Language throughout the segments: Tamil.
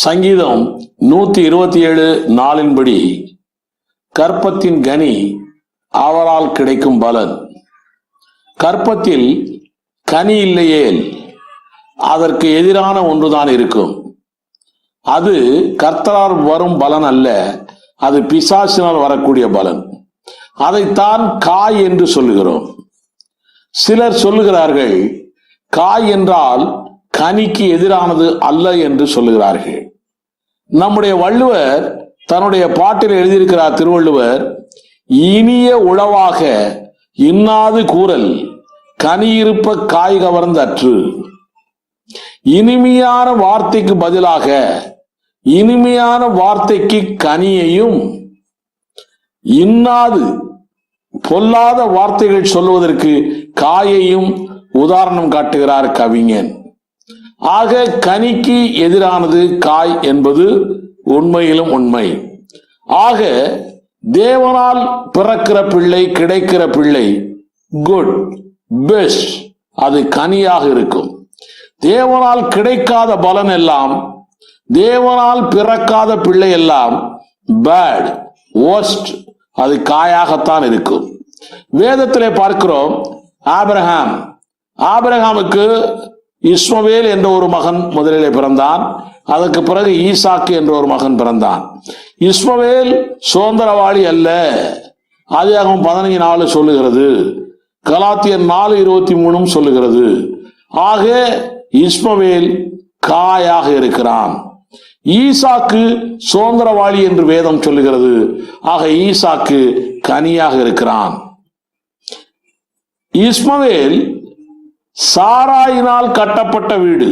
சங்கீதம் 127:4 கற்பத்தின் கனி அவரால் கிடைக்கும் பலன். கற்பத்தில் கனி இல்லையேல் அதற்கு எதிரான ஒன்றுதான் இருக்கும். அது கர்த்தரால் வரும் பலன் அல்ல, அது பிசாசினால் வரக்கூடிய பலன். அதைத்தான் காய் என்று சொல்லுகிறோம். சிலர் சொல்லுகிறார்கள் காய் என்றால் கனிக்கு எதிரானது அல்ல என்று சொல்லுகிறார்கள். நம்முடைய வள்ளுவர் தன்னுடைய பாட்டில் எழுதியிருக்கிறார். திருவள்ளுவர், இனிய உளவாக இன்னாது கூறல் கனியிருப்ப காய் கவர்ந்தற்று. இனிமையான வார்த்தைக்கு பதிலாக இனிமையான வார்த்தைக்கு கனியையும், இன்னாது பொல்லாத வார்த்தைகள் சொல்வதற்கு காயையும் உதாரணம் காட்டுகிறார் கவிஞன். ஆக கனிக்கு எதிரானது காய் என்பது உண்மையிலும் உண்மை. ஆக தேவனால் பிறக்கிற பிள்ளை, கிடைக்கிற பிள்ளை குட், பெஸ்ட், அது கனியாக இருக்கும். தேவனால் கிடைக்காத பலன் எல்லாம், தேவனால் பிறக்காத பிள்ளை எல்லாம் பேட், worst, அது காயாகத்தான் இருக்கும். வேதத்திலே பார்க்கிறோம், ஆபிரகாமுக்கு இஸ்மவேல் என்ற ஒரு மகன் முதலிலே பிறந்தான். அதற்கு பிறகு ஈசாக்கு என்ற ஒரு மகன் பிறந்தான். இஸ்மவேல் சுதந்திரவாளி அல்ல, ஆதியாகமம் 15:4 சொல்லுகிறது, கலாத்தியர் 4:23 சொல்லுகிறது. ஆக இஸ்மவேல் காயாக இருக்கிறான். ஈசாக்கு சுதந்திரவாளி என்று வேதம் சொல்லுகிறது. ஆக ஈசாக்கு கனியாக இருக்கிறான். இஸ்மவேல் சாராயினால் கட்டப்பட்ட வீடு,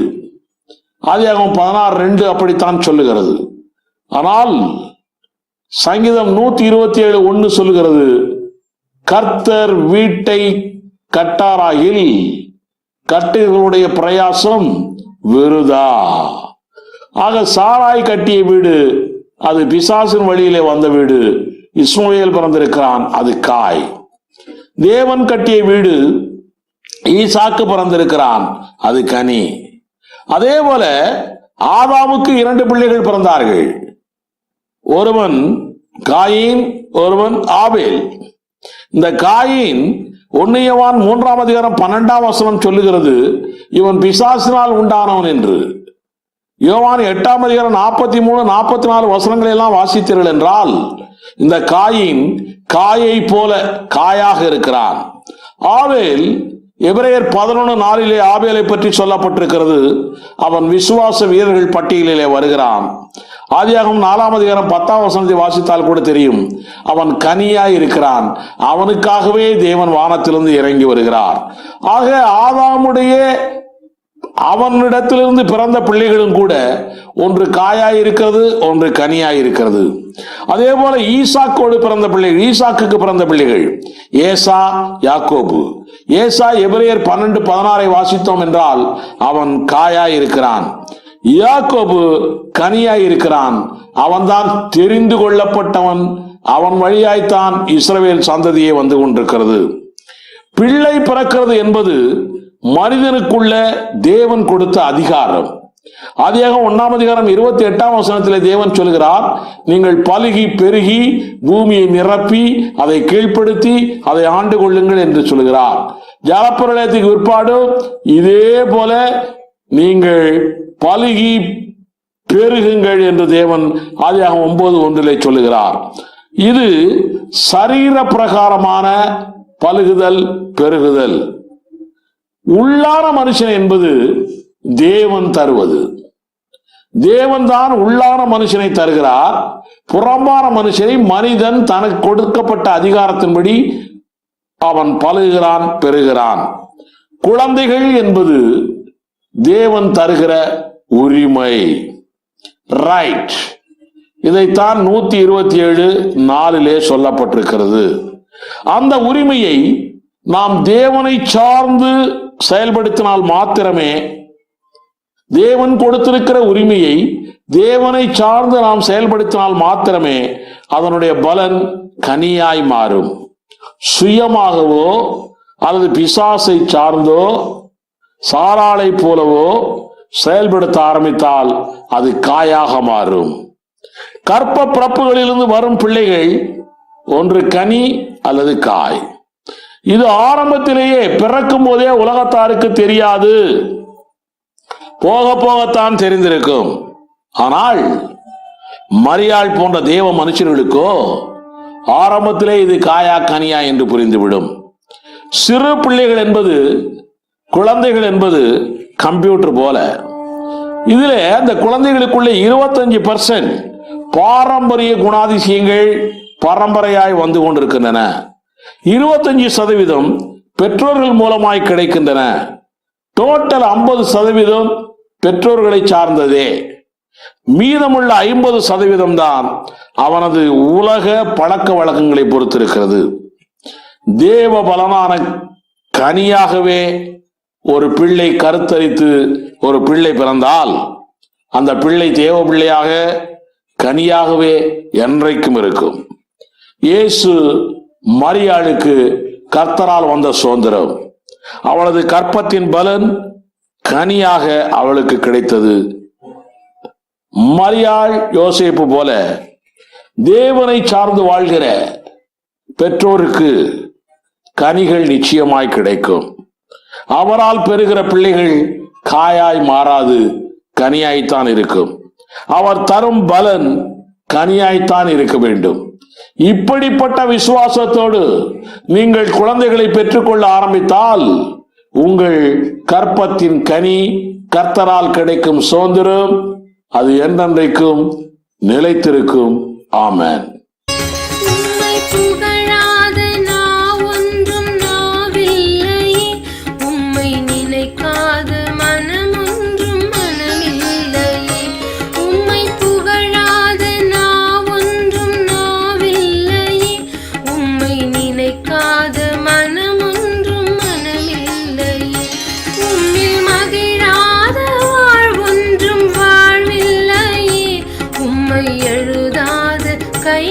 ஆதியாகமம் 16:2 அப்படித்தான் சொல்லுகிறது. ஆனால் சங்கீதம் 127:1 சொல்லுகிறது, கர்த்தர் வீட்டை கட்டாராயில் கட்டுகளுடைய பிரயாசம் விருதா. ஆக சாராய் கட்டிய வீடு அது பிசாசின் வழியிலே வந்த வீடு. இஸ்மவேல் பிறந்திருக்கிறான், அது காய். தேவன் கட்டிய வீடு ஈசாக்கு பிறந்திருக்கிறான், அது கனி. அதே போல ஆதாமுக்கு 2 பிள்ளைகள் பிறந்தார்கள். ஒருவன் காயின், ஒருவன் ஆபேல். இந்த காயின் 1 யோவான் 3:12 சொல்லுகிறது, இவன் பிசாசினால் உண்டானவன் என்று. யோவான் 8:43-44 எல்லாம் வாசித்தீர்கள் என்றால், இந்த காயின் காயை போல காயாக இருக்கிறான். ஆபேல், எபிரேயர் 11:4 ஆபேலை பற்றி சொல்லப்பட்டிருக்கிறது, அவன் விசுவாச வீரர்கள் பட்டியலிலே வருகிறான். ஆதியாகமம் 4:10 வாசித்தால் கூட தெரியும், அவன் கனியாய் இருக்கிறான். அவனுக்காகவே தேவன் வானத்திலிருந்து இறங்கி வருகிறார். ஆக ஆதாமுடைய அவனிடத்திலிருந்து பிறந்த பிள்ளைகளும் கூட ஒன்று காயாய் இருக்கிறது, ஒன்று கனியாய் இருக்கிறது. அதே போல ஈசாக்கோடு பிறந்த பிள்ளைகள், ஈசாக்குக்கு பிறந்த பிள்ளைகள் ஏசா, யாக்கோபு. ஏசா எபிரேயர் 12:16 வாசித்தோம் என்றால் அவன் காயாய் இருக்கிறான். யாக்கோபு கனியாய் இருக்கிறான். அவன்தான் தெரிந்து கொள்ளப்பட்டவன். அவன் வழியாய்த்தான் இஸ்ரவேல் சந்ததியே வந்து கொண்டிருக்கிறது. பிள்ளை பிறக்கிறது என்பது மனிதனுக்குள்ள தேவன் கொடுத்த அதிகாரம். ஆதியாகமம் 1:28 தேவன் சொல்கிறார், நீங்கள் பலுகி பெருகி பூமியை நிரப்பி அதை கீழ்ப்படுத்தி அதை ஆண்டு கொள்ளுங்கள் என்று சொல்கிறார். ஜலப்பிரளயத்துக்கு பிற்பாடு இதே போல நீங்கள் பலுகி பெருகுங்கள் என்று தேவன் ஆதியாகமம் 9:1 சொல்லுகிறார். இது சரீர பிரகாரமான பலுகுதல், பெருகுதல். உள்ளான மனுஷன் என்பது தேவன் தருவது. தேவன் தான் உள்ளான மனுஷனை தருகிறார். புறம்பான மனுஷனை மனிதன் தனக்கு கொடுக்கப்பட்ட அதிகாரத்தின்படி அவன் பழுகிறான், பெறுகிறான். குழந்தைகள் என்பது தேவன் தருகிற உரிமை, ரைட். இதைத்தான் 127:4 சொல்லப்பட்டிருக்கிறது. அந்த உரிமையை நாம் தேவனை சார்ந்து செயல்படுத்தினால் மாத்திரமே, தேவன் கொடுத்திருக்கிற உரிமையை தேவனை சார்ந்து நாம் செயல்படுத்தினால் மாத்திரமே அதனுடைய பலன் கனியாய் மாறும். சுயமாகவோ அல்லது பிசாசை சார்ந்தோ, சாராளை போலவோ செயல்படுத்த ஆரம்பித்தால் அது காயாக மாறும். கற்ப பிறப்புகளிலிருந்து வரும் பிள்ளைகள் ஒன்று கனி அல்லது காய். இது ஆரம்பத்திலேயே பிறக்கும் போதே உலகத்தாருக்கு தெரியாது, போக போகத்தான் தெரிந்திருக்கும். ஆனால் மரியாள் போன்ற தேவ மனுஷர்களுக்கோ ஆரம்பத்திலே இது காயா கனியா என்று புரிந்துவிடும். சிறு பிள்ளைகள் என்பது, குழந்தைகள் என்பது கம்ப்யூட்டர் போல. இதுல அந்த குழந்தைகளுக்குள்ளே 25% பாரம்பரிய குணாதிசயங்கள் பரம்பரையாய் வந்து கொண்டிருக்கின்றன. 25% பெற்றோர்கள் மூலமாய் கிடைக்கின்றன. டோட்டல் 50% பெற்றோர்களை சார்ந்ததே. மீதமுள்ள 50% தான் அவனது உலக பழக்க வழக்கங்களை பொறுத்திருக்கிறது. தேவ பலனான கனியாகவே ஒரு பிள்ளை கருத்தரித்து ஒரு பிள்ளை பிறந்தால் அந்த பிள்ளை தேவ பிள்ளையாக கனியாகவே என்றைக்கும் இருக்கும். இயேசு மரியாளுக்கு கர்த்தரால் வந்த சுதந்திரம், அவளது கற்பத்தின் பலன் கனியாக அவளுக்கு கிடைத்தது. மரியாள் யோசேப்பு போல தேவனை சார்ந்து வாழ்கிற பெற்றோருக்கு கனிகள் நிச்சயமாய் கிடைக்கும். அவரால் பெறுகிற பிள்ளைகள் காயாய் மாறாது, கனியாய்த்தான் இருக்கும். அவர் தரும் பலன் கனியாய்த்தான் இருக்க வேண்டும். இப்படிப்பட்ட விசுவாசத்தோடு நீங்கள் குழந்தைகளை பெற்றுக்கொள்ள ஆரம்பித்தால் உங்கள் கற்பத்தின் கனி, கர்த்தரால் கிடைக்கும் சுதந்திரம், அது என்றென்றைக்கும் நிலைத்திருக்கும். ஆமென். எழுதாத கை